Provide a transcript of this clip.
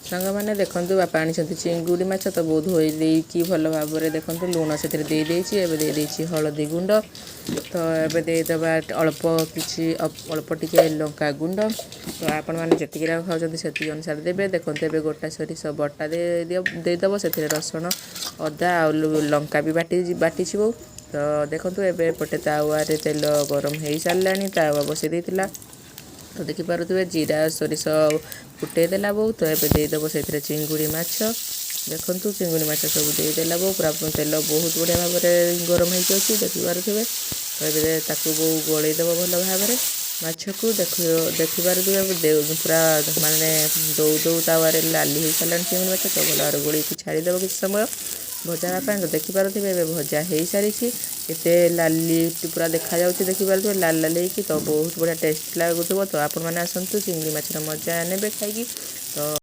ସାଙ୍ଗମାନେ ଦେଖନ୍ତୁ ବାପା ଆଣିଛନ୍ତି ଚିଙ୍ଗୁଡ଼ି ମାଛ ତ ବହୁତ ଧୋଇ ଦେଇକି ଭଲ ଭାବରେ ଦେଖନ୍ତୁ ଲୁଣ ସେଥିରେ ଦେଇଦେଇଛି। ଏବେ ଦେଇଦେଇଛି ହଳଦୀ ଗୁଣ୍ଡ। ତ ଏବେ ଦେଇଦେବା ଅଳ୍ପ ଟିକେ ଲଙ୍କା ଗୁଣ୍ଡ। ତ ଆପଣମାନେ ଯେତିକି ଖାଉଛନ୍ତି ସେତିକି ଅନୁସାରେ ଦେବେ। ଦେଖନ୍ତୁ ଏବେ ଗୋଟା ସୋରିଷ ବଟା ଦେଇଦେବ। ସେଥିରେ ରସୁଣ ଅଦା ଆଉ ଲଙ୍କା ବି ବାଟିଛି ବୋଉ। ତ ଦେଖନ୍ତୁ ଏବେ ଏପଟେ ତାୱାରେ ତେଲ ଗରମ ହେଇସାରିଲାଣି। ତାୱା ବସେଇ ଦେଇଥିଲା। ତ ଦେଖିପାରୁଥିବେ ଜିରା ସୋରିଷ ଫୁଟେଇ ଦେଲା ବୋଉ। ତ ଏବେ ଦେଇଦେବ ସେଥିରେ ଚିଙ୍ଗୁଡ଼ି ମାଛ। ଦେଖନ୍ତୁ ଚିଙ୍ଗୁଡ଼ି ମାଛ ସବୁ ଦେଇଦେଲା ବୋଉ। ପୁରା ତେଲ ବହୁତ ବଢ଼ିଆ ଭାବରେ ଗରମ ହେଇକି ଅଛି ଦେଖିପାରୁଥିବେ। ତ ଏବେ ତାକୁ ବୋଉ ଗୋଳେଇ ଦେବ ଭଲ ଭାବରେ ମାଛକୁ। ଦେଖିପାରୁଥିବେ ପୁରା ମାନେ ଦଉ ତାୱାରେ ଲାଲି ହେଇସାରିଲାଣି ଚିଙ୍ଗୁଡ଼ି ମାଛ। ତ ଭଲ ଭାବରେ ଗୋଳେଇକି ଛାଡ଼ିଦେବ କିଛି ସମୟ ଭଜା ହେବା ପାଇଁ। ତ ଦେଖିପାରୁଥିବେ ଏବେ ଭଜା ହେଇସାରିଛି। କେତେ ଲାଲି ପୁରା ଦେଖାଯାଉଛି ଦେଖିପାରୁଥିବେ ଲାଲ ହେଇକି। ତ ବହୁତ ବଢ଼ିଆ ଟେଷ୍ଟ ଲାଗୁଥିବ। ତ ଆପଣମାନେ ଆସନ୍ତୁ ଚିଙ୍ଗୁଡ଼ି ମାଛର ମଜା ନେବେ ଖାଇକି। ତ